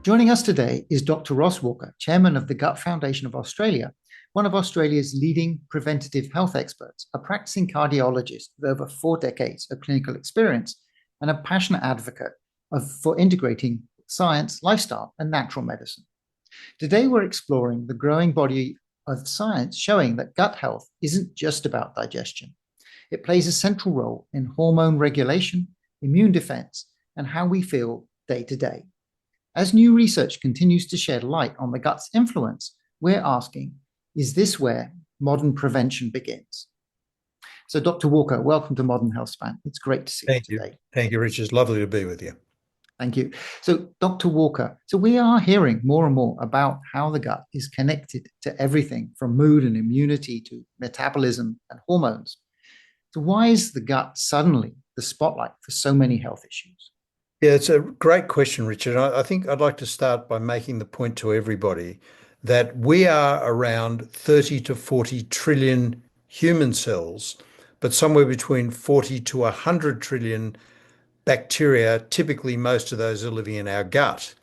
Joining us today is Dr. Ross Walker, Chairman of the Gut Foundation of Australia, one of Australia's leading preventative health experts, a practicing cardiologist with over 4 decades of clinical experience, and a passionate advocate for integrating science, lifestyle, and natural medicine. Today, we're exploring the growing body of science showing that gut health isn't just about digestion. It plays a central role in hormone regulation, immune defense, and how we feel day to day. As new research continues to shed light on the gut's influence, we're asking, is this where modern prevention begins? So, Dr. Walker, welcome to Modern Health Span. It's great to see you today. Thank you, Richard. It's lovely to be with you. Thank you. So, Dr. Walker, we are hearing more and more about how the gut is connected to everything from mood and immunity to metabolism and hormones. So, why is the gut suddenly the spotlight for so many health issues? Yeah, it's a great question, Richard. I think I'd like to start by making the point to everybody that we are around 30 to 40 trillion human cells, but somewhere between 40 to 100 trillion bacteria. Typically, most of those are living in our gut.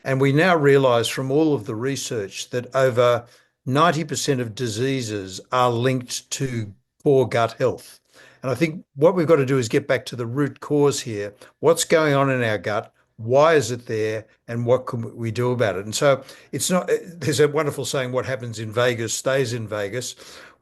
And we now realize from all of the research that over 90% of diseases are linked to poor gut health. And I think what we've got to do is get back to the root cause here. What's going on in our gut? Why is it there? And what can we do about it? And so it's not, there's a wonderful saying, what happens in Vegas stays in Vegas.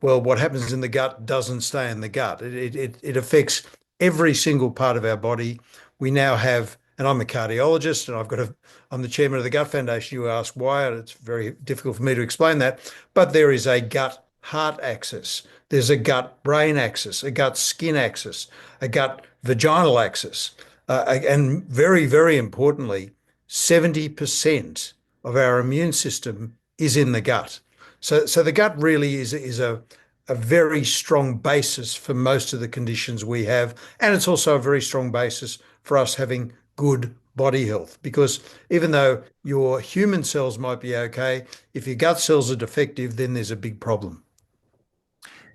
Well, what happens in the gut doesn't stay in the gut. It affects every single part of our body. We now have, and I'm a cardiologist, and I'm the chairman of the Gut Foundation. You ask why, and it's very difficult for me to explain that, but there is a gut heart axis. There's a gut brain axis, a gut skin axis, a gut vaginal axis. And very, very importantly, 70% of our immune system is in the gut. So the gut really is a very strong basis for most of the conditions we have. And it's also a very strong basis for us having good body health, because even though your human cells might be okay, if your gut cells are defective, then there's a big problem.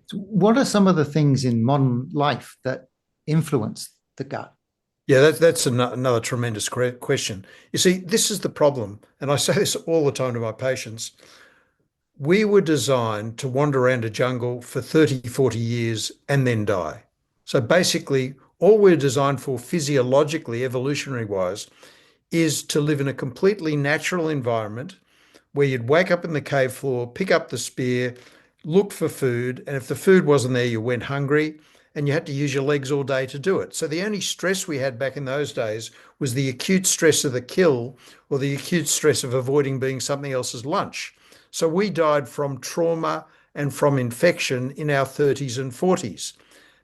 So what are some of the things in modern life that influence the gut? Yeah, that's another tremendous question. You see, this is the problem, and I say this all the time to my patients. We were designed to wander around a jungle for 30, 40 years and then die. So basically, all we're designed for physiologically, evolutionary-wise, is to live in a completely natural environment where you'd wake up in the cave floor, pick up the spear, look for food, and if the food wasn't there, you went hungry, and you had to use your legs all day to do it. So the only stress we had back in those days was the acute stress of the kill or the acute stress of avoiding being something else's lunch. So we died from trauma and from infection in our 30s and 40s.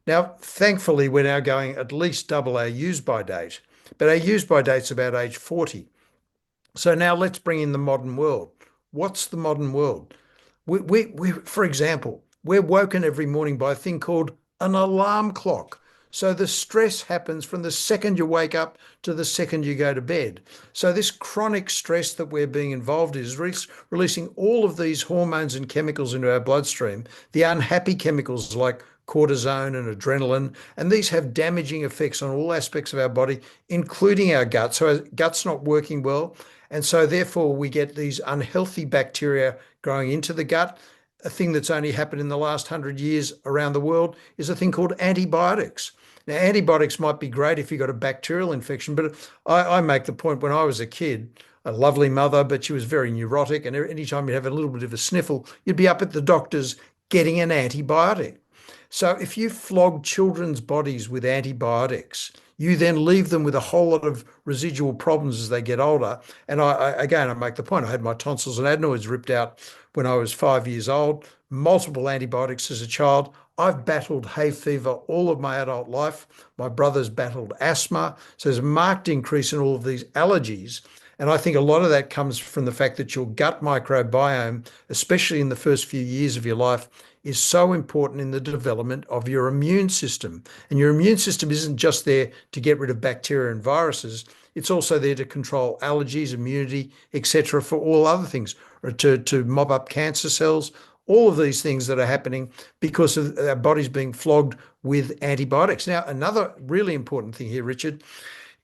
Now, thankfully, we're now going at least double our use-by date, but our use-by date's about age 40. So now let's bring in the modern world. What's the modern world? For example, we're woken every morning by a thing called an alarm clock. So the stress happens from the second you wake up to the second you go to bed. So this chronic stress that we're being involved in is releasing all of these hormones and chemicals into our bloodstream, the unhappy chemicals like cortisone and adrenaline, and these have damaging effects on all aspects of our body, including our gut. So our gut's not working well. And so therefore we get these unhealthy bacteria growing into the gut. A thing that's only happened in the last 100 years around the world is a thing called antibiotics. Now, antibiotics might be great if you've got a bacterial infection, but I make the point when I was a kid, a lovely mother, but she was very neurotic, and anytime you'd have a little bit of a sniffle, you'd be up at the doctor's getting an antibiotic. So if you flog children's bodies with antibiotics, you then leave them with a whole lot of residual problems as they get older. And I make the point, I had my tonsils and adenoids ripped out when I was 5 years old, multiple antibiotics as a child. I've battled hay fever all of my adult life. My brother's battled asthma. So there's a marked increase in all of these allergies. And I think a lot of that comes from the fact that your gut microbiome, especially in the first few years of your life, is so important in the development of your immune system. And your immune system isn't just there to get rid of bacteria and viruses. It's also there to control allergies, immunity, etc., for all other things, or to mop up cancer cells, all of these things that are happening because of our bodies being flogged with antibiotics. Now, another really important thing here, Richard,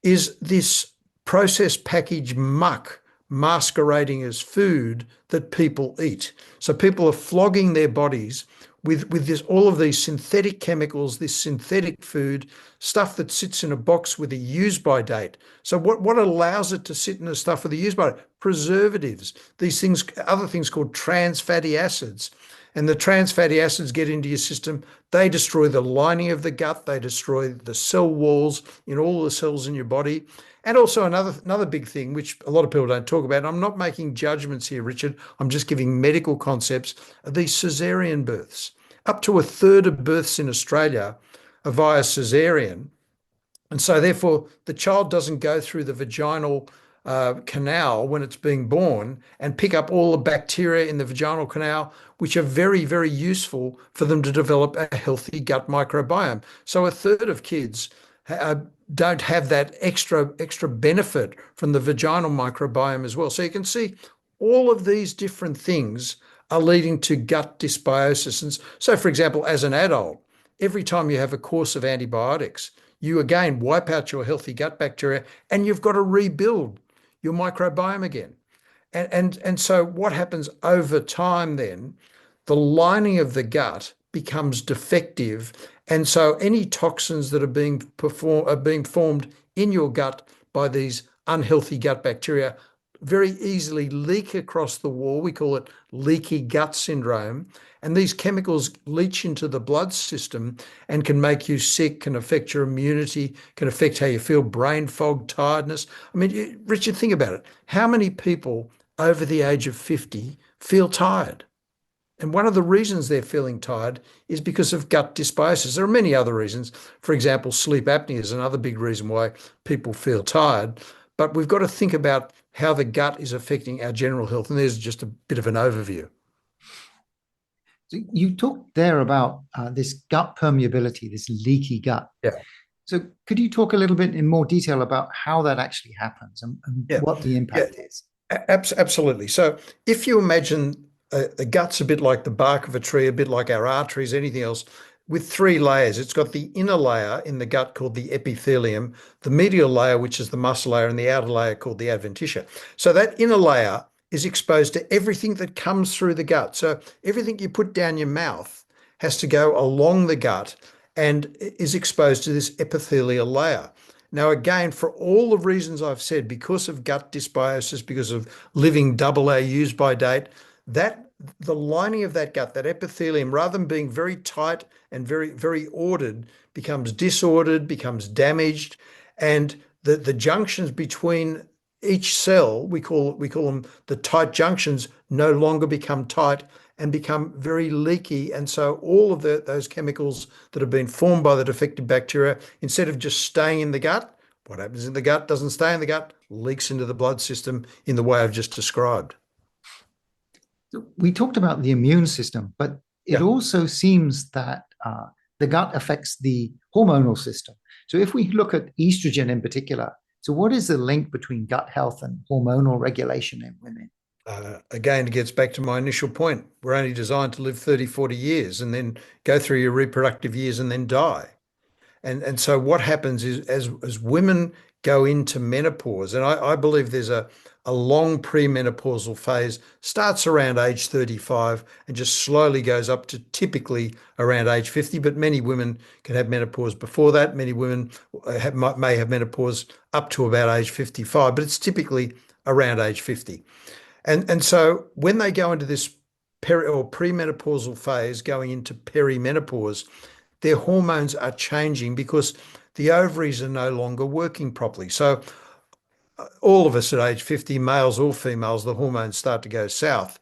is this processed packaged muck masquerading as food that people eat. So people are flogging their bodies with this, all of these synthetic chemicals, this synthetic food, stuff that sits in a box with a use by date. So what allows it to sit in the stuff with a use by date? Preservatives, these things, other things called trans fatty acids. And the trans fatty acids get into your system. They destroy the lining of the gut. They destroy the cell walls in all the cells in your body. And also another big thing, which a lot of people don't talk about, and I'm not making judgments here, Richard, I'm just giving medical concepts, are these caesarean births. Up to a third of births in Australia are via caesarean. And so therefore the child doesn't go through the vaginal canal when it's being born and pick up all the bacteria in the vaginal canal, which are very, very useful for them to develop a healthy gut microbiome. So a third of kids don't have that extra benefit from the vaginal microbiome as well. So you can see all of these different things are leading to gut dysbiosis. And so, for example, as an adult, every time you have a course of antibiotics, you again wipe out your healthy gut bacteria and you've got to rebuild your microbiome again. And so what happens over time then, the lining of the gut becomes defective. And so any toxins that are being formed in your gut by these unhealthy gut bacteria very easily leak across the wall. We call it leaky gut syndrome. And these chemicals leach into the blood system and can make you sick, can affect your immunity, can affect how you feel, brain fog, tiredness. I mean, Richard, think about it. How many people over the age of 50 feel tired? And one of the reasons they're feeling tired is because of gut dysbiosis. There are many other reasons. For example, sleep apnea is another big reason why people feel tired. But we've got to think about how the gut is affecting our general health. And there's just a bit of an overview. So you talked there about this gut permeability, this leaky gut. Yeah. So could you talk a little bit in more detail about how that actually happens and Yeah. what the impact is? Absolutely. So if you imagine the gut's a bit like the bark of a tree, a bit like our arteries, anything else, with three layers. It's got the inner layer in the gut called the epithelium, the medial layer, which is the muscle layer, and the outer layer called the adventitia. So that inner layer is exposed to everything that comes through the gut. So everything you put down your mouth has to go along the gut and is exposed to this epithelial layer. Now, again, for all the reasons I've said, because of gut dysbiosis, because of living double our use by date, that the lining of that gut, that epithelium, rather than being very tight and very, very ordered, becomes disordered, becomes damaged, and the junctions between each cell, we call them the tight junctions, no longer become tight and become very leaky. And so all of those chemicals that have been formed by the defective bacteria, instead of just staying in the gut, what happens in the gut doesn't stay in the gut, leaks into the blood system in the way I've just described. We talked about the immune system, but it Yeah. also seems that the gut affects the hormonal system. So if we look at estrogen in particular, so what is the link between gut health and hormonal regulation in women? Again, it gets back to my initial point. We're only designed to live 30, 40 years and then go through your reproductive years and then die. And so what happens is as women go into menopause, and I believe there's a long premenopausal phase, starts around age 35 and just slowly goes up to typically around age 50, but many women can have menopause before that. Many women may have menopause up to about age 55, but it's typically around age 50. And so when they go into this premenopausal phase, going into perimenopause, their hormones are changing because the ovaries are no longer working properly. So all of us at age 50, males or females, the hormones start to go south.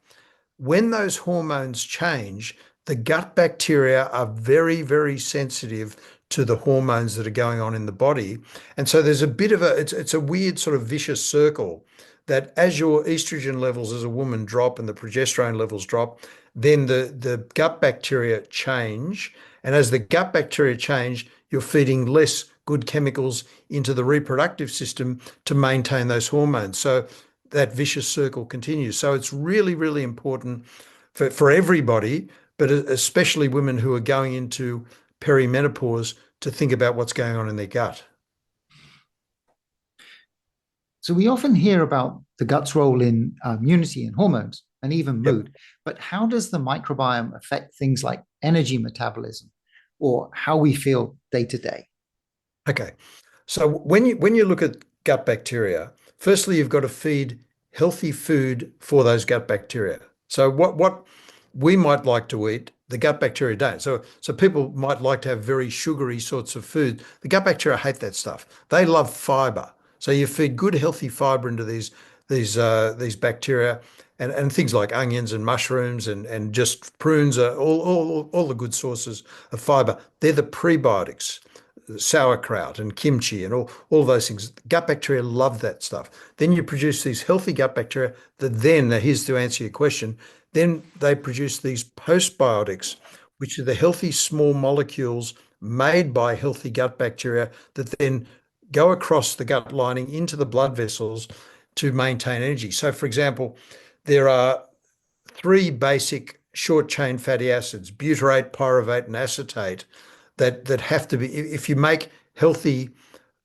When those hormones change, the gut bacteria are very, very sensitive to the hormones that are going on in the body. And so there's a bit of it's a weird sort of vicious circle that as your estrogen levels as a woman drop and the progesterone levels drop, then the gut bacteria change. And as the gut bacteria change, you're feeding less good chemicals into the reproductive system to maintain those hormones. So that vicious circle continues. So it's really, really important for everybody, but especially women who are going into perimenopause to think about what's going on in their gut. So we often hear about the gut's role in immunity and hormones and even Yep. mood, but how does the microbiome affect things like energy metabolism or how we feel day to day? Okay. So when you look at gut bacteria, firstly you've got to feed healthy food for those gut bacteria. So what we might like to eat, the gut bacteria don't. So people might like to have very sugary sorts of food. The gut bacteria hate that stuff. They love fiber. So you feed good healthy fiber into these bacteria and things like onions and mushrooms and just prunes are all the good sources of fiber. They're the prebiotics, sauerkraut and kimchi and all those things. Gut bacteria love that stuff. Then you produce these healthy gut bacteria that then, now here's to answer your question, then they produce these postbiotics, which are the healthy small molecules made by healthy gut bacteria that then go across the gut lining into the blood vessels to maintain energy. So, for example, there are three basic short chain fatty acids, butyrate, pyruvate, and acetate, that have to be, if you make healthy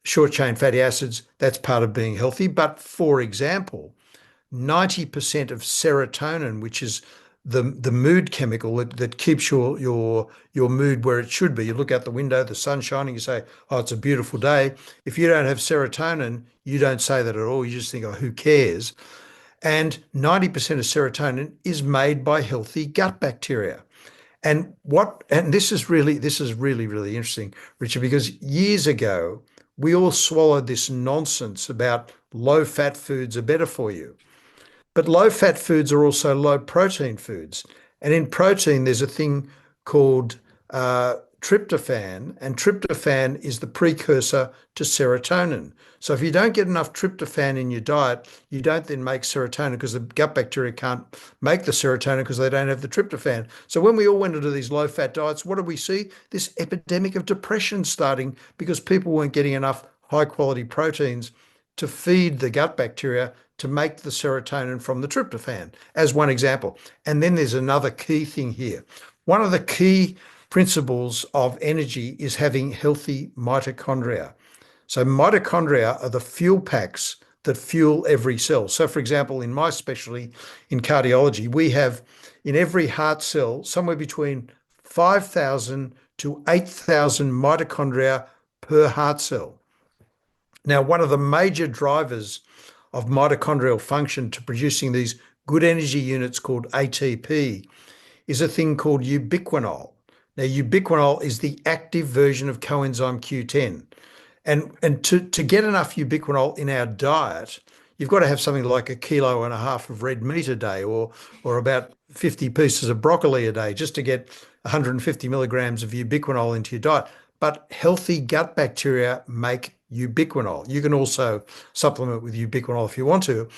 short chain fatty acids, that's part of being healthy. But for example, 90% of serotonin, which is the mood chemical that keeps your mood where it should be. You look out the window, the sun's shining, you say, oh, it's a beautiful day. If you don't have serotonin, you don't say that at all. You just think, oh, who cares? And 90% of serotonin is made by healthy gut bacteria. And this is really, really interesting, Richard, because years ago, we all swallowed this nonsense about low fat foods are better for you. But low fat foods are also low protein foods. And in protein, there's a thing called tryptophan, and tryptophan is the precursor to serotonin. So if you don't get enough tryptophan in your diet, you don't then make serotonin because the gut bacteria can't make the serotonin because they don't have the tryptophan. So when we all went into these low fat diets, what did we see? This epidemic of depression starting because people weren't getting enough high quality proteins to feed the gut bacteria to make the serotonin from the tryptophan, as one example. And then there's another key thing here. One of the key principles of energy is having healthy mitochondria. So mitochondria are the fuel packs that fuel every cell. So for example, in my specialty in cardiology, we have in every heart cell somewhere between 5,000 to 8,000 mitochondria per heart cell. Now, one of the major drivers of mitochondrial function to producing these good energy units called ATP is a thing called ubiquinol. Now, ubiquinol is the active version of coenzyme Q10. And to get enough ubiquinol in our diet, you've got to have something like 1.5 kilos of red meat a day or about 50 pieces of broccoli a day just to get 150 milligrams of ubiquinol into your diet. But healthy gut bacteria make ubiquinol. You can also supplement with ubiquinol if you want to,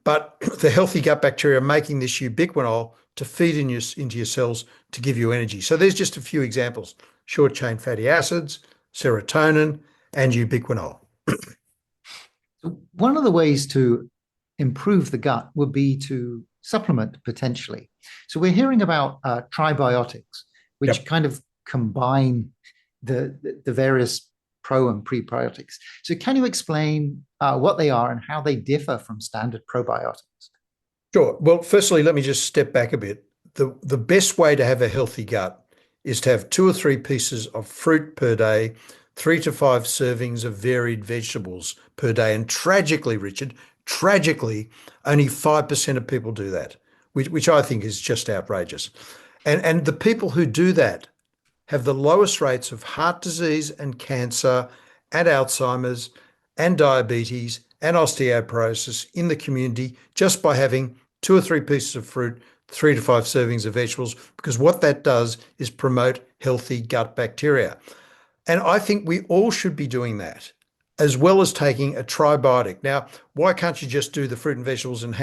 but the healthy gut bacteria are making this ubiquinol to feed into your cells to give you energy. So there's just a few examples: short chain fatty acids, serotonin, and ubiquinol. One of the ways to improve the gut would be to supplement potentially. So we're hearing about tribiotics, which Yep. kind of combine the various pro and prebiotics. So can you explain what they are and how they differ from standard probiotics? Sure. Well, firstly, let me just step back a bit. The best way to have a healthy gut is to have 2 or 3 pieces of fruit per day, 3 to 5 servings of varied vegetables per day. And tragically, Richard, tragically, only 5% of people do that, which I think is just outrageous. And the people who do that have the lowest rates of heart disease and cancer and Alzheimer's and diabetes and osteoporosis in the community just by having 2 or 3 pieces of fruit, 3 to 5 servings of vegetables, because what that does is promote healthy gut bacteria. And I think we all should be doing that, as well as taking a tribiotic. Now, why can't you just do the fruit and vegetables and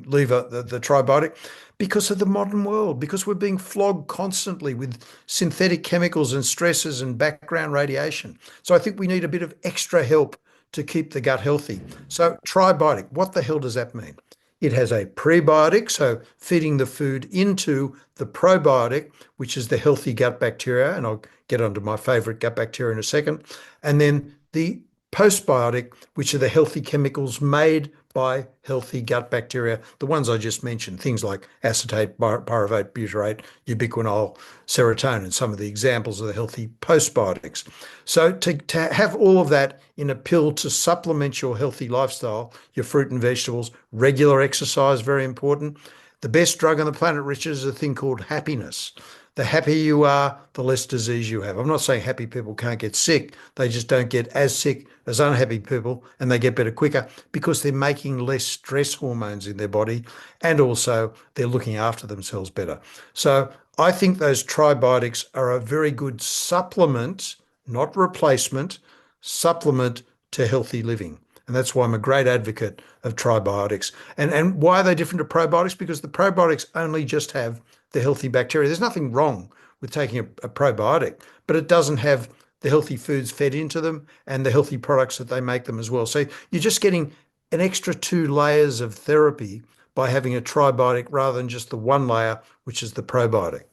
leave the tribiotic? Because of the modern world, because we're being flogged constantly with synthetic chemicals and stresses and background radiation. So I think we need a bit of extra help to keep the gut healthy. So tribiotic, what the hell does that mean? It has a prebiotic, so feeding the food into the probiotic, which is the healthy gut bacteria, and I'll get onto my favorite gut bacteria in a second. And then the postbiotic, which are the healthy chemicals made by healthy gut bacteria, the ones I just mentioned, things like acetate, pyruvate, butyrate, ubiquinol, serotonin, some of the examples of the healthy postbiotics. So to have all of that in a pill to supplement your healthy lifestyle, your fruit and vegetables, regular exercise, very important. The best drug on the planet, Richard, is a thing called happiness. The happier you are, the less disease you have. I'm not saying happy people can't get sick. They just don't get as sick as unhappy people, and they get better quicker because they're making less stress hormones in their body, and also they're looking after themselves better. So I think those tribiotics are a very good supplement, not replacement, supplement to healthy living. And that's why I'm a great advocate of tribiotics. And why are they different to probiotics? Because the probiotics only just have the healthy bacteria. There's nothing wrong with taking a probiotic, but it doesn't have the healthy foods fed into them and the healthy products that they make them as well. So you're just getting an extra 2 layers of therapy by having a tribiotic rather than just the one layer, which is the probiotic.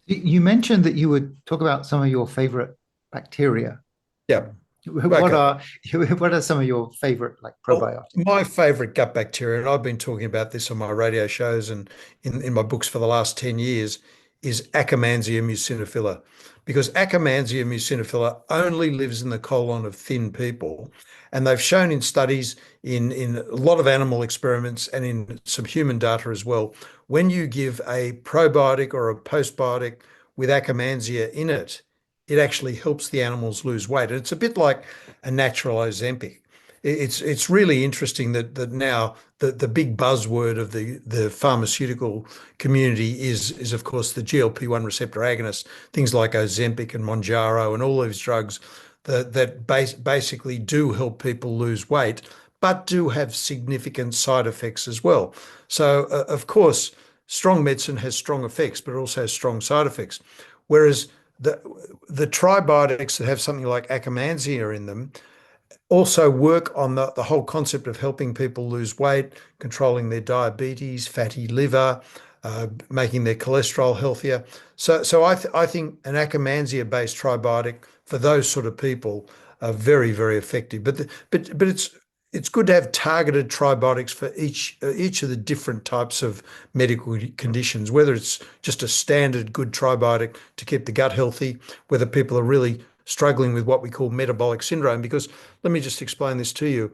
You mentioned that you would talk about some of your favorite bacteria. Yeah. What Okay. are what are some of your favorite like Well, probiotics? my favorite gut bacteria, and I've been talking about this on my radio shows and in my books for the last 10 years, is Akkermansia muciniphila. Because Akkermansia muciniphila only lives in the colon of thin people. And they've shown in studies in a lot of animal experiments and in some human data as well, when you give a probiotic or a postbiotic with Akkermansia in it, it actually helps the animals lose weight. And it's a bit like a natural Ozempic. It's really interesting that now the big buzzword of the pharmaceutical community is of course the GLP-1 receptor agonists, things like Ozempic and Mounjaro and all those drugs that basically do help people lose weight, but do have significant side effects as well. So of course, strong medicine has strong effects, but it also has strong side effects. Whereas the the tribiotics that have something like Akkermansia in them also work on the whole concept of helping people lose weight, controlling their diabetes, fatty liver, making their cholesterol healthier. So I think an Akkermansia-based tribiotic for those sort of people are very, very effective. But it's good to have targeted tribiotics for each of the different types of medical conditions, whether it's just a standard good tribiotic to keep the gut healthy, whether people are really struggling with what we call metabolic syndrome. Because let me just explain this to you.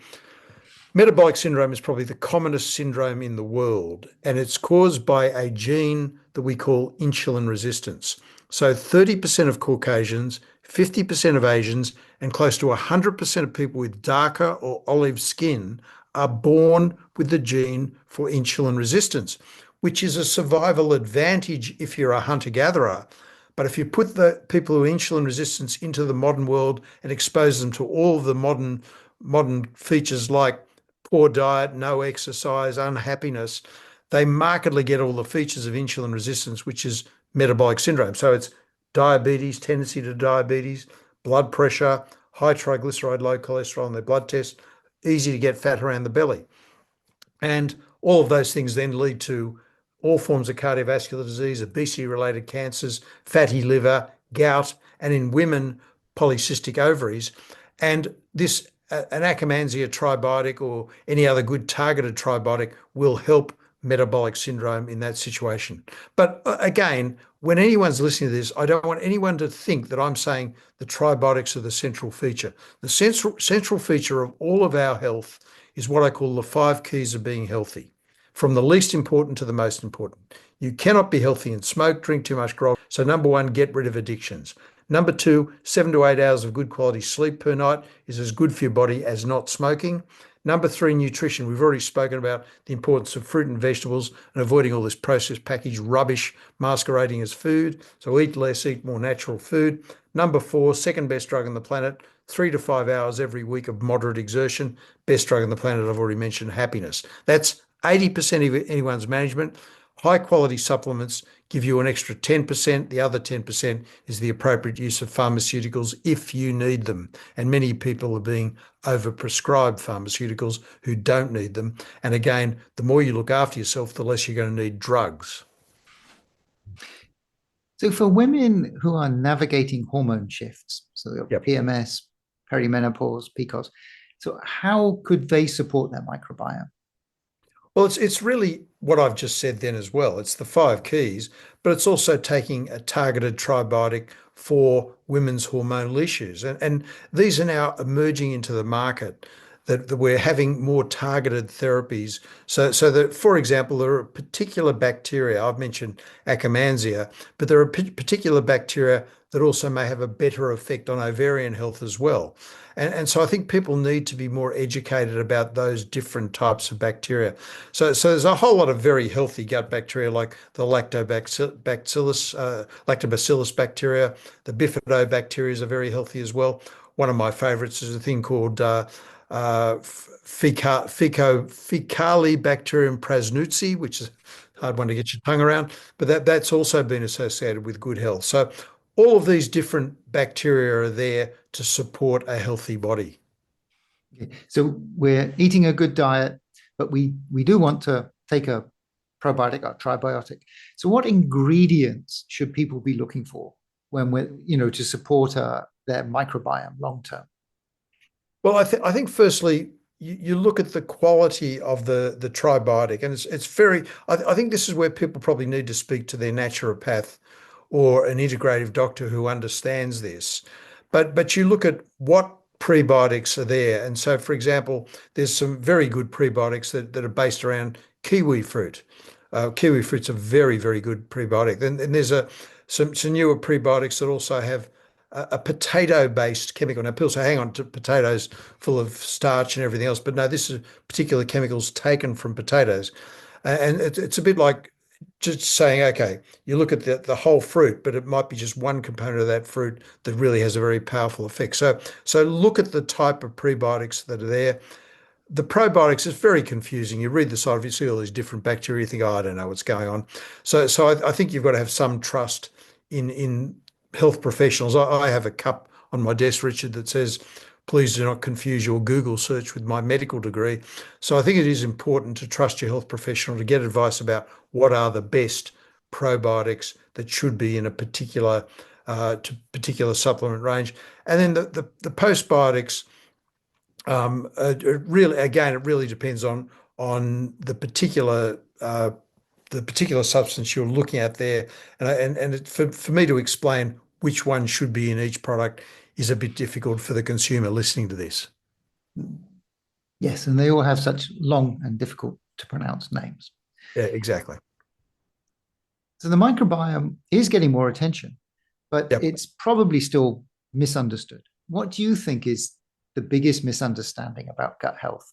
Metabolic syndrome is probably the commonest syndrome in the world, and it's caused by a gene that we call insulin resistance. So 30% of Caucasians, 50% of Asians, and close to 100% of people with darker or olive skin are born with the gene for insulin resistance, which is a survival advantage if you're a hunter-gatherer. But if you put the people who are insulin resistance into the modern world and expose them to all of the modern features like poor diet, no exercise, unhappiness, they markedly get all the features of insulin resistance, which is metabolic syndrome. So it's diabetes, tendency to diabetes, blood pressure, high triglyceride, low cholesterol in their blood test, easy to get fat around the belly. And all of those things then lead to all forms of cardiovascular disease, obesity-related cancers, fatty liver, gout, and in women, polycystic ovaries. And this, an Akkermansia tribiotic or any other good targeted tribiotic will help metabolic syndrome in that situation. But again, when anyone's listening to this, I don't want anyone to think that I'm saying the tribiotics are the central feature. The central feature of all of our health is what I call the 5 keys of being healthy, from the least important to the most important. You cannot be healthy and smoke, drink too much grog. So number 1, get rid of addictions. Number 2, 7 to 8 hours of good quality sleep per night is as good for your body as not smoking. Number 3, nutrition. We've already spoken about the importance of fruit and vegetables and avoiding all this processed packaged rubbish masquerading as food. So eat less, eat more natural food. Number 4, second best drug on the planet, 3 to 5 hours every week of moderate exertion. Best drug on the planet, I've already mentioned, happiness. That's 80% of anyone's management. High quality supplements give you an extra 10%. The other 10% is the appropriate use of pharmaceuticals if you need them. And many people are being overprescribed pharmaceuticals who don't need them. And again, the more you look after yourself, the less you're going to need drugs. So for women who are navigating hormone shifts, so Yep. PMS, perimenopause, PCOS. So how could they support their microbiome? Well, it's really what I've just said then as well. It's the five keys, but it's also taking a targeted tribiotic for women's hormonal issues. And these are now emerging into the market that we're having more targeted therapies. So that, for example, there are particular bacteria, I've mentioned Akkermansia, but there are particular bacteria that also may have a better effect on ovarian health as well. And so I think people need to be more educated about those different types of bacteria. So there's a whole lot of very healthy gut bacteria like the lactobacillus bacteria. The bifidobacteria are very healthy as well. One of my favorites is a thing called Fecalibacterium prausnitzii, which is a hard one to get your tongue around, but that's also been associated with good health. So all of these different bacteria are there to support a healthy body. Okay. So we're eating a good diet, but we do want to take a probiotic or tribiotic. So what ingredients should people be looking for when we're, to support their microbiome long term? Well, I think firstly, you look at the quality of the tribiotic, and it's very. I think this is where people probably need to speak to their naturopath or an integrative doctor who understands this. But you look at what prebiotics are there, and so for example, there's some very good prebiotics that are based around kiwi fruit. Kiwi fruit's a very good prebiotic. And there's some newer prebiotics that also have a potato-based chemical. Now, people say, hang on, to potatoes full of starch and everything else, but no, this is particular chemicals taken from potatoes, and it's a bit like just saying, okay, you look at the whole fruit, but it might be just one component of that fruit that really has a very powerful effect. So look at the type of prebiotics that are there. The probiotics is very confusing. You read the side of it, you see all these different bacteria, you think, oh, I don't know what's going on. So I think you've got to have some trust in health professionals. I have a cup on my desk, Richard, that says, please do not confuse your Google search with my medical degree. So I think it is important to trust your health professional to get advice about what are the best probiotics that should be in a particular supplement range. And then the postbiotics, it really depends on the particular substance you're looking at there, for me to explain which one should be in each product is a bit difficult for the consumer listening to this. Yes, and they all have such long and difficult to pronounce names. Yeah, exactly. So the microbiome is getting more attention, but Yep. it's probably still misunderstood. What do you think is the biggest misunderstanding about gut health?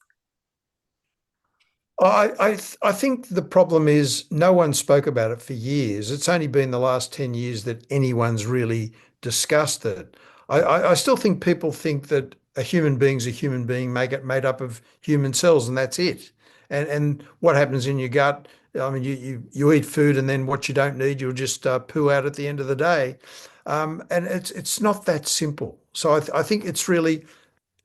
I think the problem is no one spoke about it for years. It's only been the last 10 years that anyone's really discussed it. I still think people think that a human being's a human being made up of human cells, and that's it. And what happens in your gut, I mean, you eat food, and then what you don't need, you'll just poo out at the end of the day. And it's not that simple. So I think it's really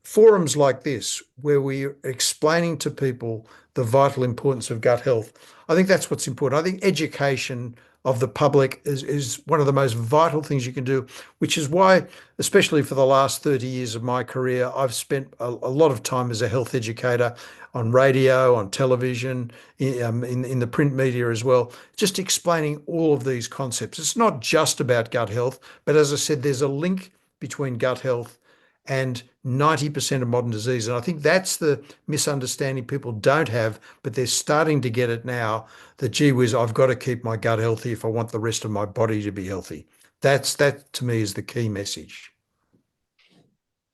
forums like this where we're explaining to people the vital importance of gut health. I think that's what's important. I think education of the public is one of the most vital things you can do, which is why, especially for the last 30 years of my career, I've spent a lot of time as a health educator on radio, on television, in the print media as well, just explaining all of these concepts. It's not just about gut health, but as I said, there's a link between gut health and 90% of modern disease. And I think that's the misunderstanding people don't have, but they're starting to get it now that, gee whiz, I've got to keep my gut healthy if I want the rest of my body to be healthy. That to me is the key message.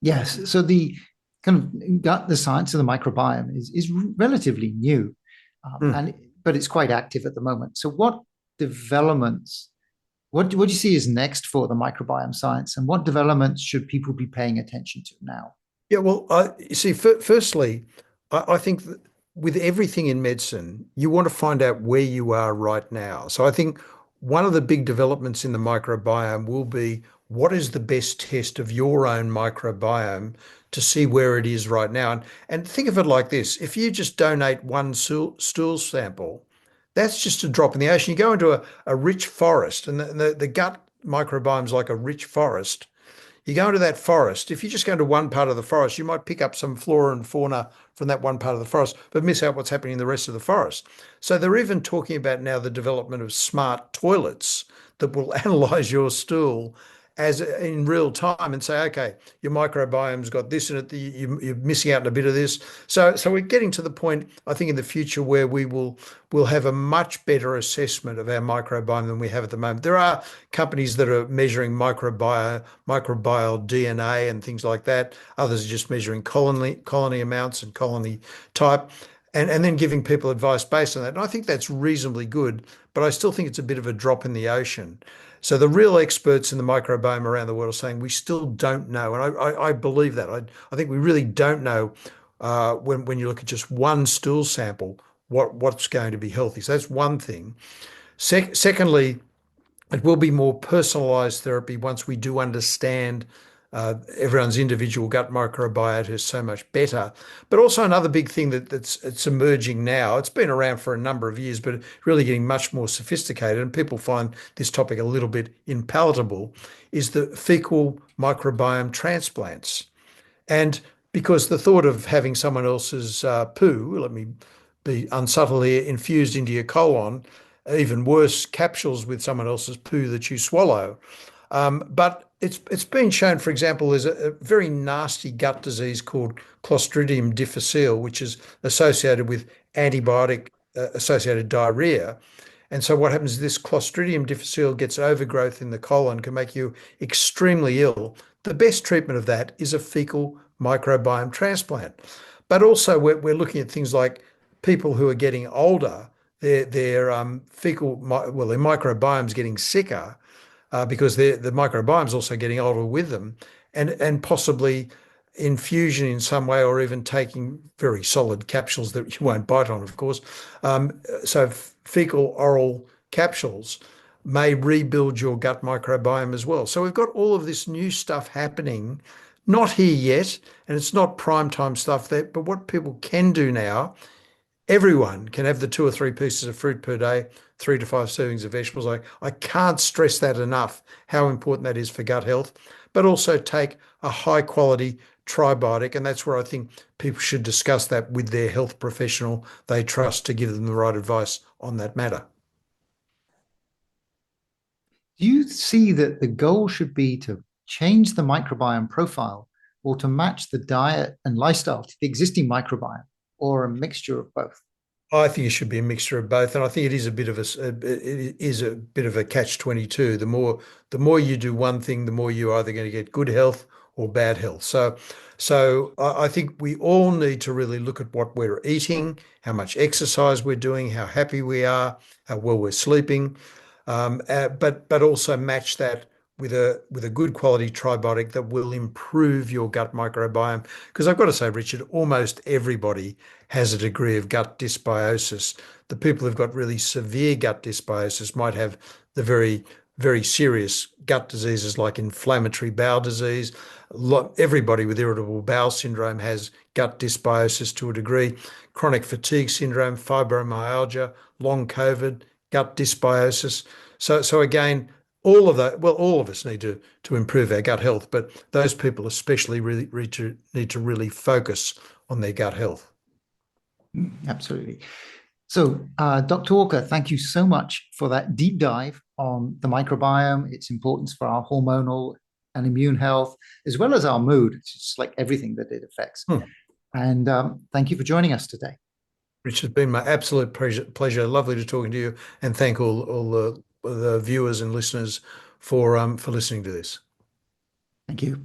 Yes, so the kind of gut, the science of the microbiome is relatively new, Mm. but it's quite active at the moment. So what developments what do you see is next for the microbiome science, and what developments should people be paying attention to now? Yeah, well, you see, firstly, I think that with everything in medicine, you want to find out where you are right now. So I think one of the big developments in the microbiome will be what is the best test of your own microbiome to see where it is right now. And think of it like this. If you just donate one stool sample, that's just a drop in the ocean. You go into a rich forest, and the gut microbiome is like a rich forest. You go into that forest. If you just go into one part of the forest, you might pick up some flora and fauna from that one part of the forest, but miss out what's happening in the rest of the forest. So they're even talking about now the development of smart toilets that will analyze your stool as in real time and say, okay, your microbiome's got this in it, you're missing out on a bit of this. So we're getting to the point, I think, in the future where we'll have a much better assessment of our microbiome than we have at the moment. There are companies that are measuring microbial DNA and things like that. Others are just measuring colony amounts and colony type. And then giving people advice based on that. And I think that's reasonably good, but I still think it's a bit of a drop in the ocean. So the real experts in the microbiome around the world are saying we still don't know, and I believe that. I think we really don't know when you look at just one stool sample what's going to be healthy. So that's one thing. Secondly, it will be more personalized therapy once we do understand everyone's individual gut microbiota is so much better. But also another big thing that's emerging now, it's been around for a number of years, but really getting much more sophisticated, and people find this topic a little bit unpalatable, is the fecal microbiome transplants. And because the thought of having someone else's poo, let me be unsubtle here, infused into your colon, even worse, capsules with someone else's poo that you swallow. But it's been shown, for example, there's a very nasty gut disease called Clostridium difficile, which is associated with antibiotic associated diarrhea. And so what happens is this Clostridium difficile gets overgrowth in the colon, can make you extremely ill. The best treatment of that is a fecal microbiome transplant. But also we're looking at things like people who are getting older, their their microbiome's getting sicker because the microbiome's also getting older with them, and possibly infusion in some way, or even taking very solid capsules that you won't bite on, of course. So fecal oral capsules may rebuild your gut microbiome as well. So we've got all of this new stuff happening, not here yet, and it's not prime time stuff there, but what people can do now, everyone can have the 2 or 3 pieces of fruit per day, 3 to 5 servings of vegetables. I can't stress that enough, how important that is for gut health, but also take a high quality tribiotic. And that's where I think people should discuss that with their health professional they trust to give them the right advice on that matter. Do you see that the goal should be to change the microbiome profile or to match the diet and lifestyle to the existing microbiome, or a mixture of both? I think it should be a mixture of both, and I think it is a bit of a catch-22. The more you do one thing, the more you're either going to get good health or bad health. So I think we all need to really look at what we're eating, how much exercise we're doing, how happy we are, how well we're sleeping, but also match that with a good quality tribiotic that will improve your gut microbiome. Because I've got to say, Richard, almost everybody has a degree of gut dysbiosis. The people who've got really severe gut dysbiosis might have the very serious gut diseases like inflammatory bowel disease. Everybody with irritable bowel syndrome has gut dysbiosis to a degree. Chronic fatigue syndrome, fibromyalgia, long COVID, gut dysbiosis. So again, all of that, well, all of us need to improve our gut health, but those people especially really need to really focus on their gut health. Absolutely. So, Dr. Walker, thank you so much for that deep dive on the microbiome, its importance for our hormonal and immune health, as well as our mood. It's just like everything that it affects. And thank you for joining us today. Rich, it's been my absolute pleasure. Lovely to talking to you, and thank all the viewers and listeners for listening to this. Thank you.